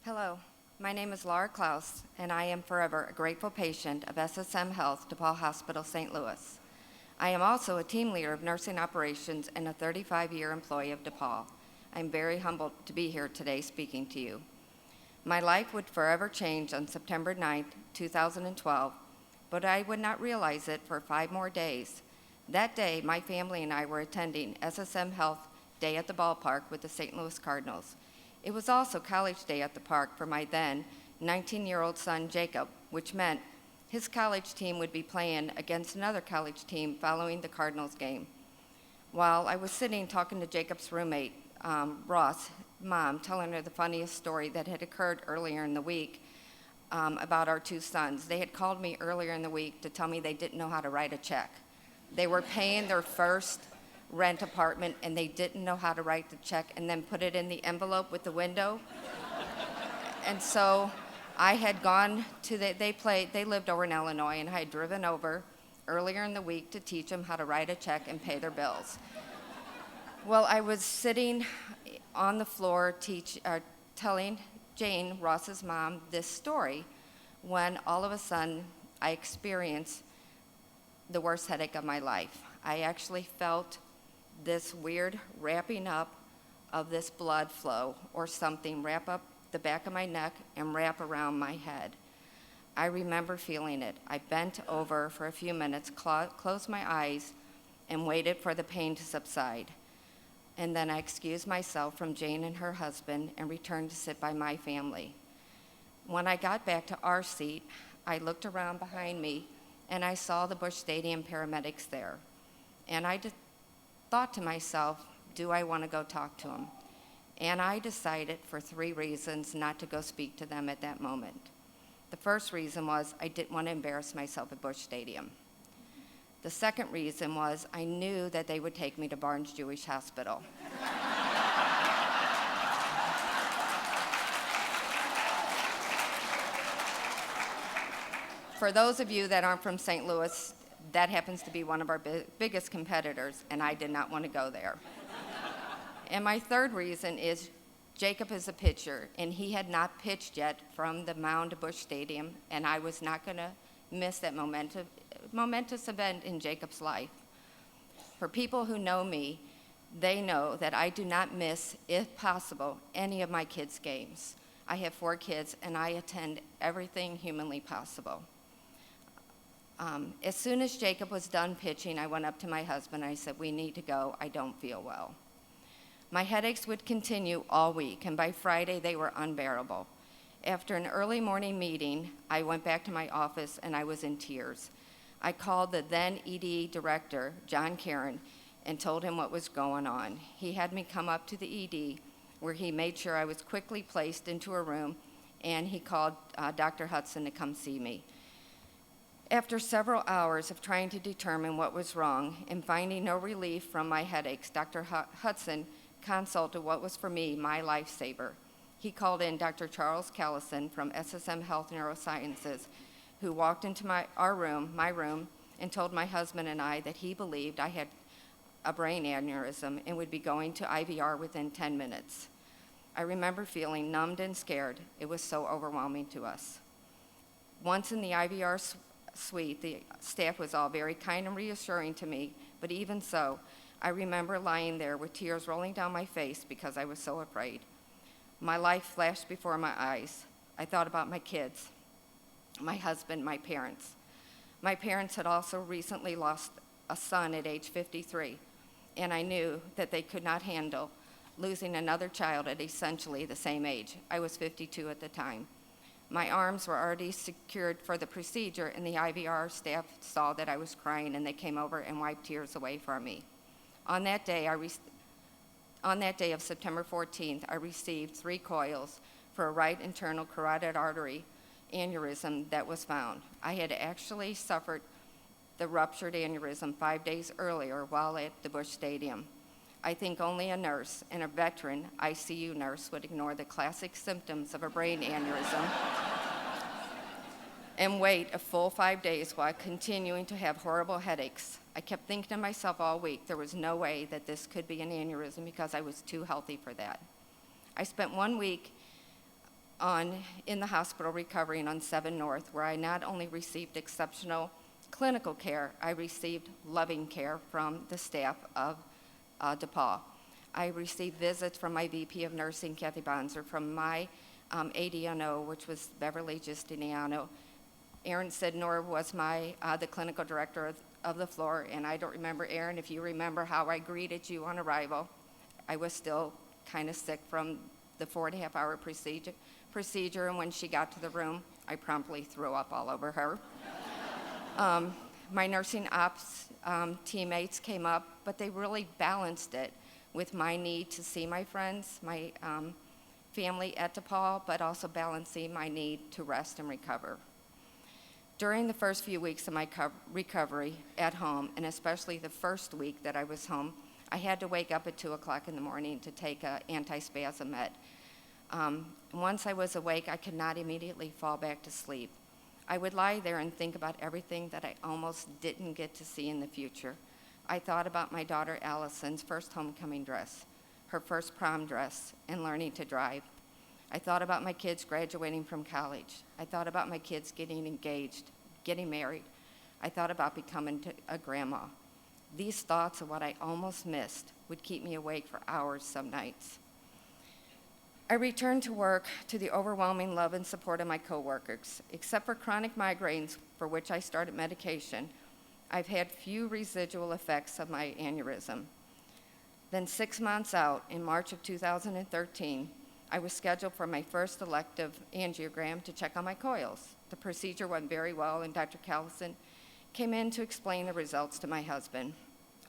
Hello, my name is Laura Klaus, and I am forever a grateful patient of SSM Health DePaul Hospital, St. Louis. I am also a team leader of nursing operations and a 35-year employee of DePaul. I'm very humbled to be here today speaking to you. My life would forever change on September 9th, 2012, but I would not realize it for 5 more days. That day, my family and I were attending SSM Health Day at the ballpark with the St. Louis Cardinals. It was also college day at the park for my then 19-year-old son, Jacob, which meant his college team would be playing against another college team following the Cardinals game. While I was sitting talking to Jacob's roommate, Ross, mom, telling her the funniest story that had occurred earlier in the week about our 2 sons. They had called me earlier in the week to tell me they didn't know how to write a check. They were paying their first rent apartment, and they didn't know how to write the check and then put it in the envelope with the window. And so I had gone to they lived over in Illinois, and I had driven over earlier in the week to teach them how to write a check and pay their bills. Well, I was sitting on the floor telling Jane, Ross's mom, this story when all of a sudden I experienced the worst headache of my life. I actually felt this weird wrapping up of this blood flow or something wrap up the back of my neck and wrap around my head. I remember feeling it. I bent over for a few minutes, closed my eyes, and waited for the pain to subside. And then I excused myself from Jane and her husband and returned to sit by my family. When I got back to our seat, I looked around behind me and I saw the Busch Stadium paramedics there. And I thought to myself, do I want to go talk to them? And I decided for 3 reasons not to go speak to them at that moment. The first reason was I didn't want to embarrass myself at Busch Stadium. The second reason was I knew that they would take me to Barnes Jewish Hospital. For those of you that aren't from St. Louis, that happens to be one of our biggest competitors, and I did not want to go there. And my third reason is Jacob is a pitcher, and he had not pitched yet from the mound to Busch Stadium, and I was not going to miss that momentous event in Jacob's life. For people who know me, they know that I do not miss, if possible, any of my kids' games. I have 4 kids, and I attend everything humanly possible. As soon as Jacob was done pitching, I went up to my husband. I said, we need to go. I don't feel well. My headaches would continue all week, and by Friday, they were unbearable. After an early morning meeting, I went back to my office, and I was in tears. I called the then ED director, John Caron, and told him what was going on. He had me come up to the ED, where he made sure I was quickly placed into a room, and he called Dr. Hudson to come see me. After several hours of trying to determine what was wrong and finding no relief from my headaches, Dr. Hudson consulted what was for me my lifesaver. He called in Dr. Charles Callison from SSM Health Neurosciences, who walked into my room, and told my husband and I that he believed I had a brain aneurysm and would be going to IVR within 10 minutes. I remember feeling numbed and scared. It was so overwhelming to us. Once in the IVR suite, the staff was all very kind and reassuring to me, but even so, I remember lying there with tears rolling down my face because I was so afraid. My life flashed before my eyes. I thought about my kids, my husband, my parents. My parents had also recently lost a son at age 53, and I knew that they could not handle losing another child at essentially the same age. I was 52 at the time. My arms were already secured for the procedure, and the IVR staff saw that I was crying, and they came over and wiped tears away from me. On that day of September 14th, I received 3 coils for a right internal carotid artery aneurysm that was found. I had actually suffered the ruptured aneurysm 5 days earlier while at the Busch Stadium. I think only a nurse and a veteran ICU nurse would ignore the classic symptoms of a brain aneurysm and wait a full 5 days while continuing to have horrible headaches. I kept thinking to myself all week, there was no way that this could be an aneurysm because I was too healthy for that. I spent 1 week in the hospital recovering on 7 North, where I not only received exceptional clinical care, I received loving care from the staff of DePaul. I received visits from my VP of Nursing, Kathy Bonser, from my ADNO, which was Beverly Giustiniano. Aaron Sidnor was the clinical director of the floor, and I don't remember, Aaron, if you remember how I greeted you on arrival. I was still kind of sick from the 4.5-hour procedure, and when she got to the room, I promptly threw up all over her. My nursing ops teammates came up, but they really balanced it with my need to see my friends, my family at DePaul, but also balancing my need to rest and recover. During the first few weeks of my recovery at home, and especially the first week that I was home, I had to wake up at 2 o'clock in the morning to take an antispasm med. Once I was awake, I could not immediately fall back to sleep. I would lie there and think about everything that I almost didn't get to see in the future. I thought about my daughter Allison's first homecoming dress, her first prom dress, and learning to drive. I thought about my kids graduating from college. I thought about my kids getting engaged, getting married. I thought about becoming a grandma. These thoughts of what I almost missed would keep me awake for hours some nights. I returned to work to the overwhelming love and support of my coworkers. Except for chronic migraines, for which I started medication, I've had few residual effects of my aneurysm. Then 6 months out, in March of 2013, I was scheduled for my first elective angiogram to check on my coils. The procedure went very well, and Dr. Callison came in to explain the results to my husband.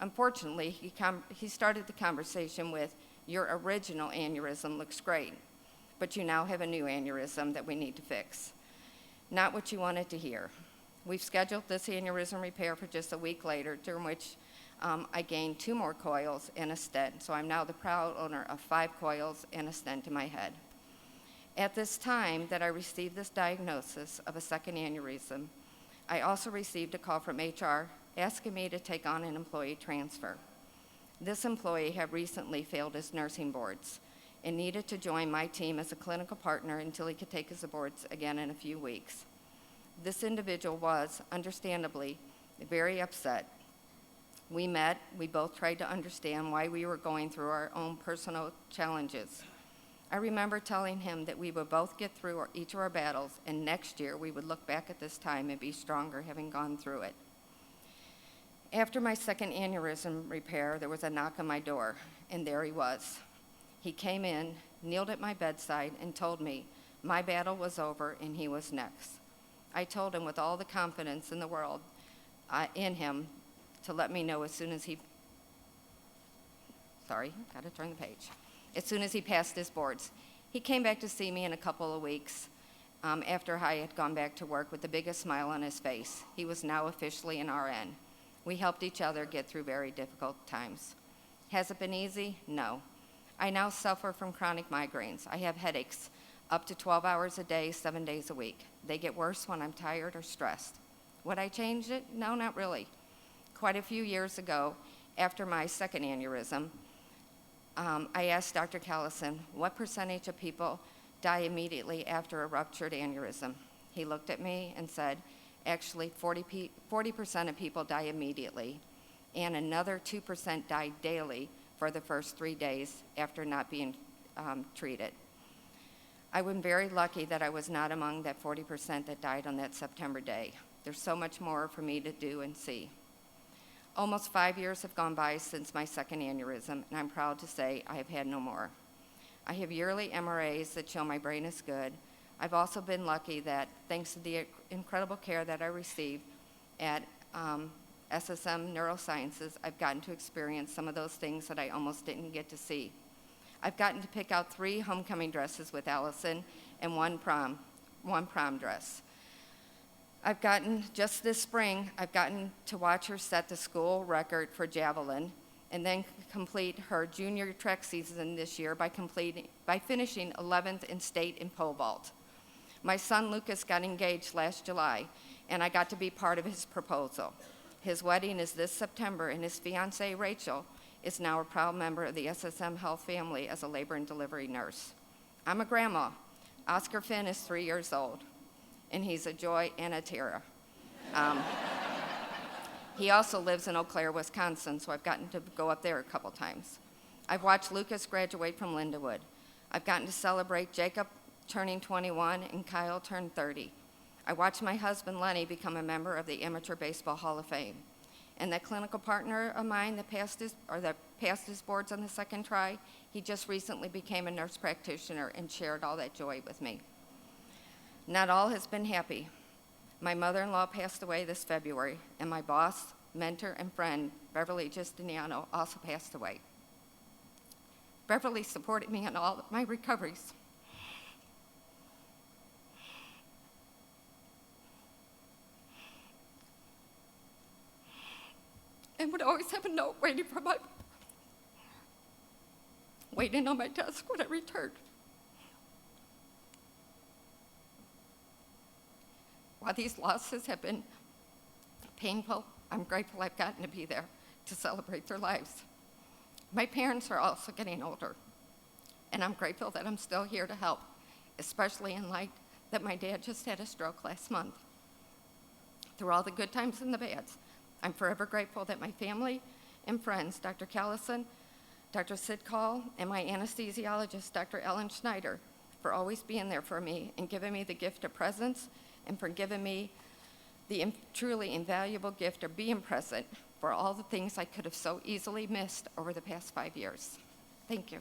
Unfortunately, he started the conversation with, "Your original aneurysm looks great, but you now have a new aneurysm that we need to fix." Not what you wanted to hear. We've scheduled this aneurysm repair for just a week later, during which I gained 2 more coils and a stent, so I'm now the proud owner of 5 coils and a stent in my head. At this time that I received this diagnosis of a second aneurysm, I also received a call from HR asking me to take on an employee transfer. This employee had recently failed his nursing boards and needed to join my team as a clinical partner until he could take his boards again in a few weeks. This individual was, understandably, very upset. We met, we both tried to understand why we were going through our own personal challenges. I remember telling him that we would both get through each of our battles, and next year we would look back at this time and be stronger having gone through it. After my second aneurysm repair, there was a knock on my door, and there he was. He came in, kneeled at my bedside, and told me my battle was over and he was next. I told him with all the confidence in the world in him to let me know as soon as he passed his boards. He came back to see me in a couple of weeks after I had gone back to work with the biggest smile on his face. He was now officially an RN. We helped each other get through very difficult times. Has it been easy? No. I now suffer from chronic migraines. I have headaches up to 12 hours a day, 7 days a week. They get worse when I'm tired or stressed. Would I change it? No, not really. Quite a few years ago, after my second aneurysm, I asked Dr. Callison, what percentage of people die immediately after a ruptured aneurysm? He looked at me and said, actually 40% of people die immediately, and another 2% die daily for the first 3 days after not being treated. I was very lucky that I was not among that 40% that died on that September day. There's so much more for me to do and see. Almost 5 years have gone by since my second aneurysm, and I'm proud to say I have had no more. I have yearly MRAs that show my brain is good. I've also been lucky that, thanks to the incredible care that I received at SSM Neurosciences, I've gotten to experience some of those things that I almost didn't get to see. I've gotten to pick out 3 homecoming dresses with Allison and one prom dress. Just this spring, I've gotten to watch her set the school record for javelin and then complete her junior track season this year by finishing 11th in state in pole vault. My son Lucas got engaged last July, and I got to be part of his proposal. His wedding is this September, and his fiancée, Rachel, is now a proud member of the SSM Health family as a labor and delivery nurse. I'm a grandma, Oscar Finn is 3 years old, and he's a joy and a terror. He also lives in Eau Claire, Wisconsin, so I've gotten to go up there a couple times. I've watched Lucas graduate from Lindenwood. I've gotten to celebrate Jacob turning 21 and Kyle turn 30. I watched my husband Lenny become a member of the Amateur Baseball Hall of Fame. And that clinical partner of mine that passed his boards on the second try, he just recently became a nurse practitioner and shared all that joy with me. Not all has been happy. My mother-in-law passed away this February, and my boss, mentor, and friend, Beverly Giustiniano, also passed away. Beverly supported me in all of my recoveries. And would always have a note waiting on my desk when I returned. While these losses have been painful, I'm grateful I've gotten to be there to celebrate their lives. My parents are also getting older, and I'm grateful that I'm still here to help, especially in light that my dad just had a stroke last month. Through all the good times and the bads, I'm forever grateful that my family and friends, Dr. Callison, Dr. Sid Call, and my anesthesiologist, Dr. Ellen Schneider, for always being there for me and giving me the gift of presence and for giving me the truly invaluable gift of being present for all the things I could have so easily missed over the past 5 years. Thank you.